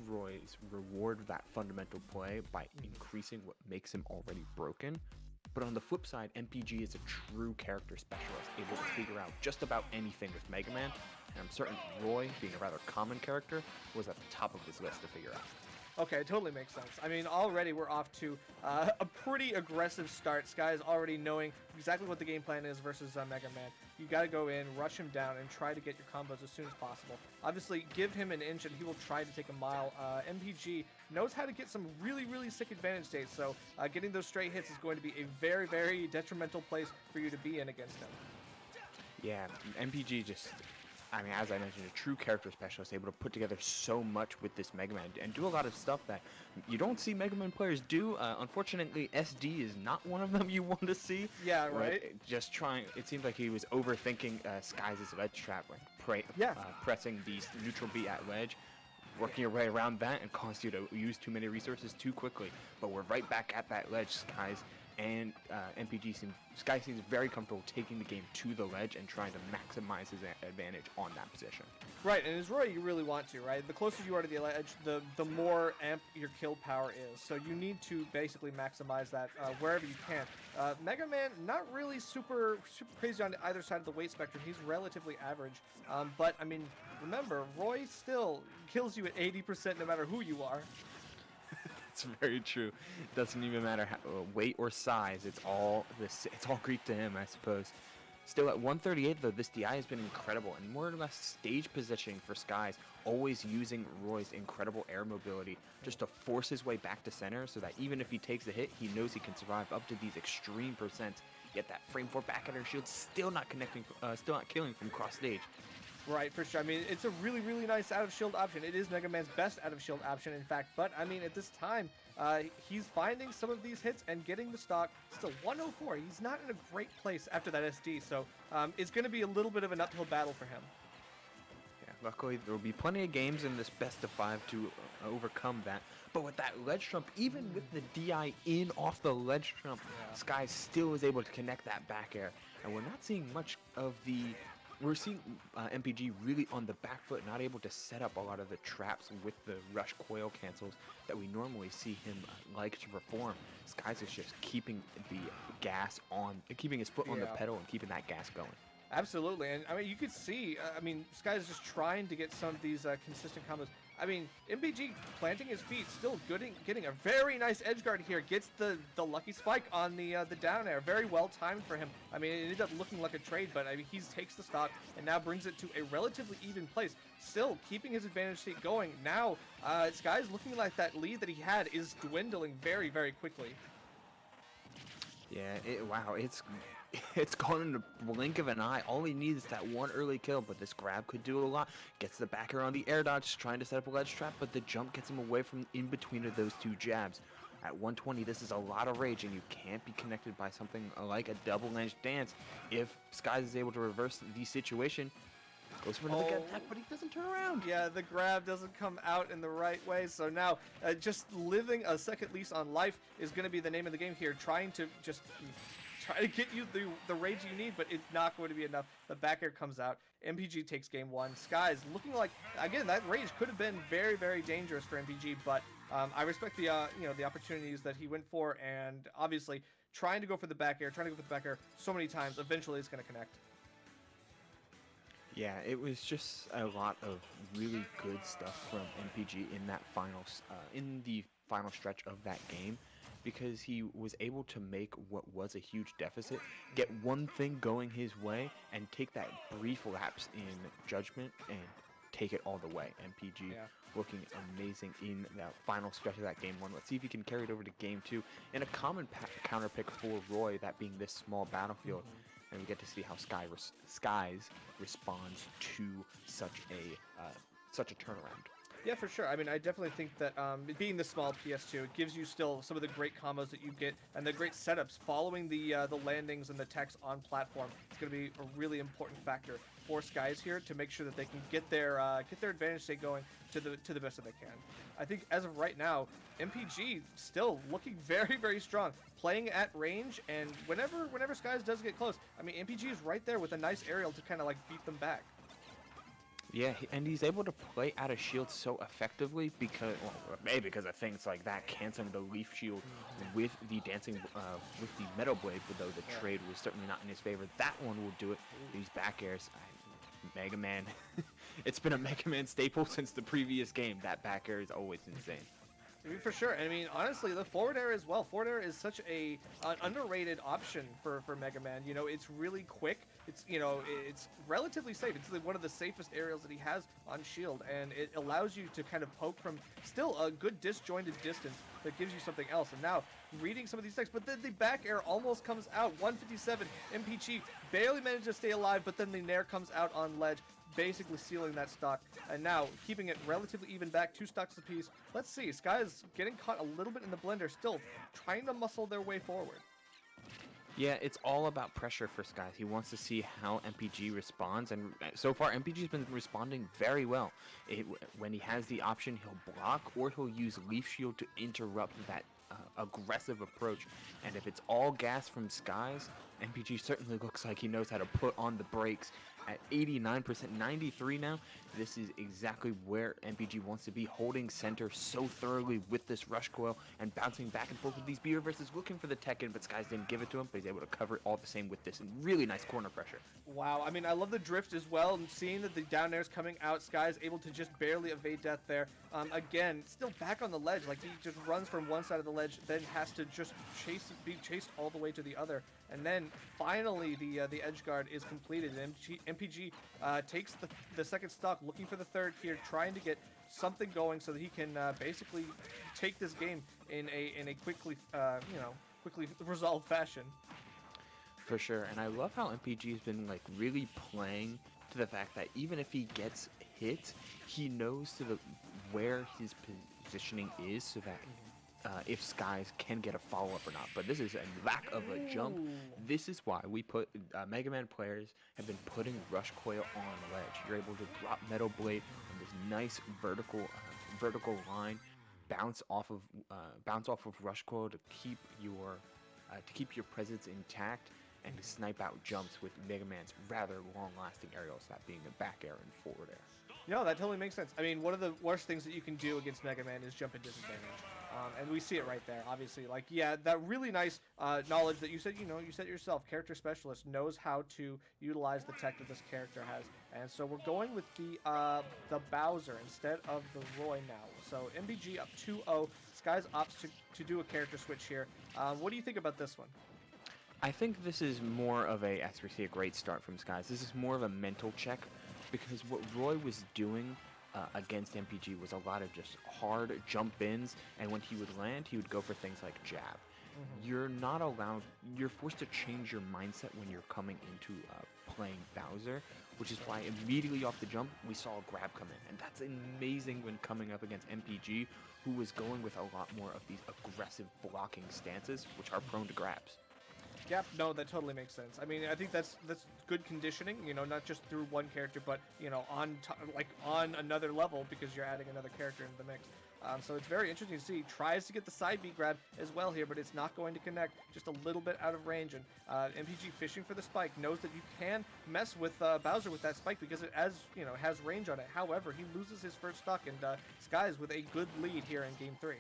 Roy's reward that fundamental play by increasing what makes him already broken. But on the flip side, MPG is a true character specialist, able to figure out just about anything with Mega Man, and I'm certain Roy, being a rather common character, was at the top of his list to figure out. Okay, it totally makes sense. I mean, already we're off to a pretty aggressive start. Sky's already knowing exactly what the game plan is versus Mega Man. You got to go in, rush him down, and try to get your combos as soon as possible. Obviously, give him an inch, and he will try to take a mile. MPG knows how to get some really, really sick advantage states, so getting those straight hits is going to be a very, very detrimental place for you to be in against him. Yeah, MPG just, I mean, as I mentioned, a true character specialist, able to put together so much with this Mega Man and do a lot of stuff that you don't see Mega Man players do. Unfortunately, SD is not one of them you want to see. Yeah, right. Just trying, it seems like he was overthinking Skies' ledge trap, like pressing the neutral B at ledge, working your way around that, and caused you to use too many resources too quickly. But we're right back at that ledge, Skies. And Sky seems very comfortable taking the game to the ledge and trying to maximize his advantage on that position. Right, and as Roy, you really want to, right? The closer you are to the ledge, the more amp your kill power is. So you need to basically maximize that wherever you can. Mega Man, not really super crazy on either side of the weight spectrum. He's relatively average. But, I mean, remember, Roy still kills you at 80% no matter who you are. It's very true. It doesn't even matter how, weight or size. It's all Greek to him, I suppose. Still at 138 though, this DI has been incredible and more or less stage positioning for Skies, always using Roy's incredible air mobility just to force his way back to center so that even if he takes a hit, he knows he can survive up to these extreme percents. Yet that frame 4 back air shield still not killing from cross stage. Right, for sure. I mean, it's a really, really nice out-of-shield option. It is Mega Man's best out-of-shield option, in fact. But, I mean, at this time, he's finding some of these hits and getting the stock. Still, 104. He's not in a great place after that SD, so it's going to be a little bit of an uphill battle for him. Yeah, luckily, there will be plenty of games in this best of 5 to overcome that. But with that ledge jump, even with the DI in off the ledge jump, Sky still is able to connect that back air. And we're not seeing much of the... We're seeing MPG really on the back foot, not able to set up a lot of the traps with the rush coil cancels that we normally see him like to perform. Skies is just keeping the gas on, keeping his foot on the pedal and keeping that gas going. Absolutely, and I mean, you could see, I mean, Sky is just trying to get some of these consistent combos. I mean, MPG planting his feet, still getting a very nice edge guard here, gets the lucky spike on the down air, very well timed for him. I mean, it ended up looking like a trade, but I mean, he takes the stock and now brings it to a relatively even place, still keeping his advantage state going. Now, Sky's looking like that lead that he had is dwindling very, very quickly. Yeah, wow, it's gone in the blink of an eye. All he needs is that one early kill, but this grab could do a lot. Gets the backer on the air dodge, trying to set up a ledge trap, but the jump gets him away from in between of those two jabs. At 120, this is a lot of rage, and you can't be connected by something like a double-edged dance. If Skies is able to reverse the situation, goes for another gut attack, but he doesn't turn around. Yeah, the grab doesn't come out in the right way, so now just living a second lease on life is going to be the name of the game here, trying to just try to get you the rage you need, but it's not going to be enough. The back air comes out. MPG takes game one. Skies looking like, again, that rage could have been very, very dangerous for MPG, but I respect the the opportunities that he went for, and obviously trying to go for the back air, so many times, eventually it's going to connect. Yeah, it was just a lot of really good stuff from MPG in that in the final stretch of that game, because he was able to make what was a huge deficit, get one thing going his way, and take that brief lapse in judgment and take it all the way. MPG looking amazing in that final stretch of that game one. Let's see if he can carry it over to game two in a common counter pick for Roy, that being this small battlefield. And we get to see how Skies responds to such a turnaround. Yeah, for sure. I mean, I definitely think that being the small PS2, it gives you still some of the great combos that you get and the great setups following the landings and the techs on platform. It's going to be a really important factor for Skies here to make sure that they can get their advantage state going to the best that they can. I think as of right now, MPG still looking very, very strong, playing at range, and whenever Skies does get close, I mean, MPG is right there with a nice aerial to kind of like beat them back. Yeah, and he's able to play out of shield so effectively because, well, maybe because of things like that, canceling the leaf shield with the with the metal blade, but though the Yeah. trade was certainly not in his favor. That one will do it. These back airs, Mega Man, it's been a Mega Man staple since the previous game. That back air is always insane. I mean, for sure. I mean, honestly, the forward air as well. Forward air is such an underrated option for Mega Man. You know, it's really quick. It's, you know, it's relatively safe. It's one of the safest aerials that he has on Shield, and it allows you to kind of poke from still a good disjointed distance that gives you something else. And now reading some of these texts, but then the back air almost comes out. 157 MPG barely managed to stay alive, but then the Nair comes out on ledge, basically sealing that stock, and now keeping it relatively even back, 2 stocks apiece. Let's see, Sky is getting caught a little bit in the blender, still trying to muscle their way forward. Yeah, it's all about pressure for Skies. He wants to see how MPG responds, and so far MPG's been responding very well. When he has the option, he'll block or he'll use Leaf Shield to interrupt that aggressive approach. And if it's all gas from Skies, MPG certainly looks like he knows how to put on the brakes. At 89%, 93 now, this is exactly where MPG wants to be, holding center so thoroughly with this rush coil and bouncing back and forth with these B reverses, looking for the Tekken, but Skies didn't give it to him, but he's able to cover it all the same with this, and really nice corner pressure. Wow, I mean, I love the drift as well, and seeing that the down air's coming out, Sky's able to just barely evade death there. Again, still back on the ledge, like he just runs from one side of the ledge, then has to just be chased all the way to the other. And then finally the edge guard is completed, and MPG takes the second stock, looking for the third here, trying to get something going so that he can basically take this game in a quickly quickly resolved fashion. For sure, and I love how MPG has been like really playing to the fact that even if he gets hit, he knows where his positioning is, so that if Skies can get a follow-up or not. But this is a lack of a jump. This is why we put Mega Man players have been putting Rush Coil on ledge. You're able to drop Metal Blade on this nice vertical line, bounce off of Rush Coil to keep your presence intact, and to snipe out jumps with Mega Man's rather long-lasting aerials, that being the back air and forward air. No, that totally makes sense. I mean, one of the worst things that you can do against Mega Man is jump at disadvantage. And we see it right there, obviously. Like, yeah, that really nice knowledge that you said yourself, character specialist, knows how to utilize the tech that this character has. And so we're going with the Bowser instead of the Roy now. So MBG up 2-0. Skies opts to do a character switch here. What do you think about this one? I think this is more of as we see a great start from Skies, this is more of a mental check, because what Roy was doing against MPG was a lot of just hard jump ins, and when he would land, he would go for things like jab. You're forced to change your mindset when you're coming into playing Bowser, which is why immediately off the jump, we saw a grab come in. And that's amazing when coming up against MPG, who was going with a lot more of these aggressive blocking stances, which are prone to grabs. Yeah, no, that totally makes sense. I mean, I think that's good conditioning, you know, not just through one character, but, you know, on another level, because you're adding another character into the mix. So it's very interesting to see. Tries to get the side B grab as well here, but it's not going to connect, just a little bit out of range. And MPG fishing for the spike, knows that you can mess with Bowser with that spike because it has range on it. However, he loses his first stock, and Skies with a good lead here in Game 3.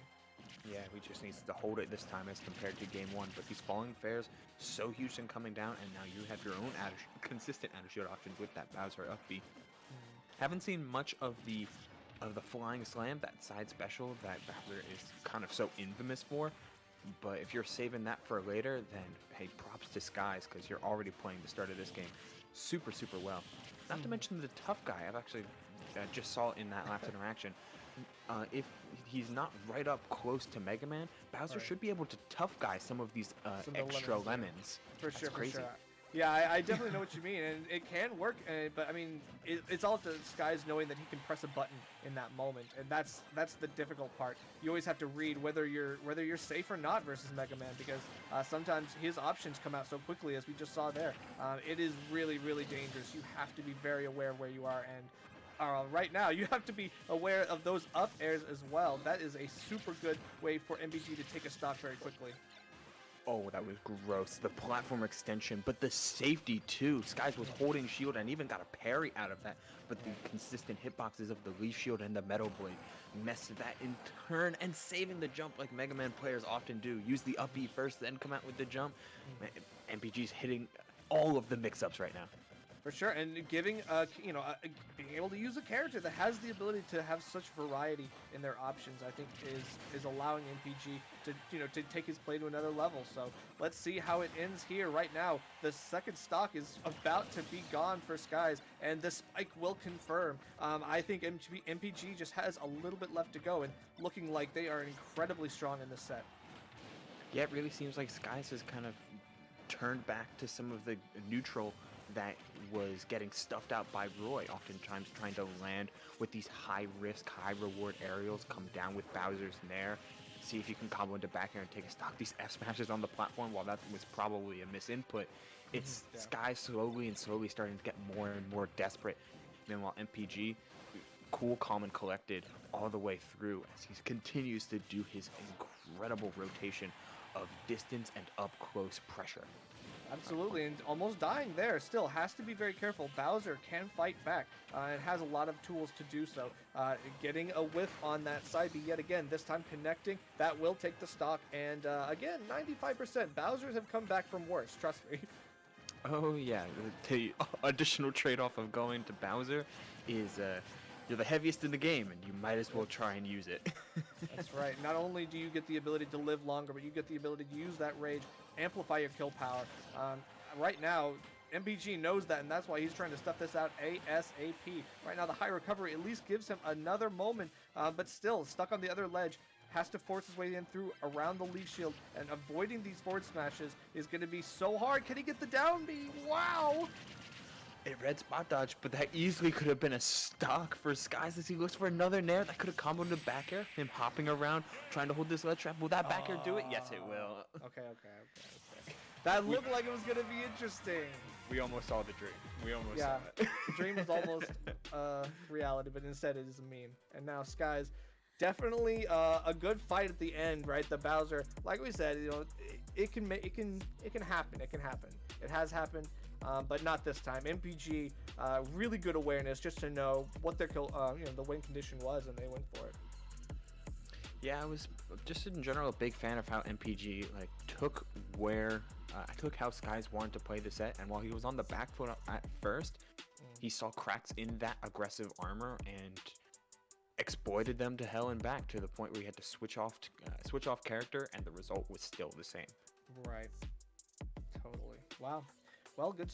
Yeah, he just needs to hold it this time as compared to Game 1. But these falling fares, so huge and coming down, and now you have your own consistent out-of-shield options with that Bowser up B. Haven't seen much of the flying slam, that side special that Bowser is kind of so infamous for. But if you're saving that for later, then hey, props to Skies, because you're already playing the start of this game super, super well. Not to mention the tough guy. I've actually just saw it in that last interaction. If he's not right up close to Mega Man, Bowser should be able to tough guy some of these extra lemons. For That's sure, crazy. for sure. Yeah, I definitely know what you mean, and it can work. But I mean, it's all up to Skies knowing that he can press a button in that moment, and that's the difficult part. You always have to read whether you're safe or not versus Mega Man, because sometimes his options come out so quickly, as we just saw there. It is really, really dangerous. You have to be very aware of where you are, and right now you have to be aware of those up airs as well. That is a super good way for MBG to take a stock very quickly. Oh, that was gross. The platform extension, but the safety too. Skies was holding shield and even got a parry out of that. But the consistent hitboxes of the Leaf Shield and the Metal Blade messed that in turn and saving the jump like Mega Man players often do. Use the up E first, then come out with the jump. Man, MPG's hitting all of the mix-ups right now. For sure, and giving being able to use a character that has the ability to have such variety in their options, I think is allowing MPG to take his play to another level. So let's see how it ends here. Right now, the second stock is about to be gone for Skies, and the spike will confirm. I think MPG just has a little bit left to go, and looking like they are incredibly strong in this set. Yeah, it really seems like Skies has kind of turned back to some of the neutral that was getting stuffed out by Roy, oftentimes trying to land with these high-risk, high-reward aerials, come down with Bowser's Nair, see if you can combo into back air and take a stock. These F smashes on the platform, while that was probably a misinput, it's Sky slowly and slowly starting to get more and more desperate. Meanwhile, MPG, cool, calm, and collected all the way through as he continues to do his incredible rotation of distance and up-close pressure. Absolutely, and almost dying there. Still has to be very careful. Bowser can fight back and has a lot of tools to do so. Getting a whiff on that side B yet again, this time connecting. That will take the stock, and again, 95%. Bowsers have come back from worse, trust me. Oh yeah, the additional trade-off of going to Bowser is you're the heaviest in the game, and you might as well try and use it. That's right. Not only do you get the ability to live longer, but you get the ability to use that rage, amplify your kill power. Right now, MPG knows that, and that's why he's trying to stuff this out ASAP. Right now, the high recovery at least gives him another moment, but still, stuck on the other ledge, has to force his way in through around the Leaf Shield, and avoiding these forward smashes is going to be so hard. Can he get the down B? Wow! It read spot dodge, but that easily could have been a stock for Skies as he looks for another Nair that could have comboed the back air. Him hopping around, trying to hold this ledge trap. Will that back air do it? Yes, it will. Okay. That looked like it was going to be interesting. We almost saw the dream. We almost saw it. The dream was almost reality, but instead it is a meme. And now Skies, definitely a good fight at the end, right? The Bowser, like we said, it can happen. It can happen. It has happened. But not this time. MPG, really good awareness just to know what their the win condition was, and they went for it. Yeah, I was just in general a big fan of how MPG took how Skies wanted to play the set, and while he was on the back foot at first, he saw cracks in that aggressive armor and exploited them to hell and back to the point where he had to switch off character, and the result was still the same. Right. Totally. Wow. Well, good.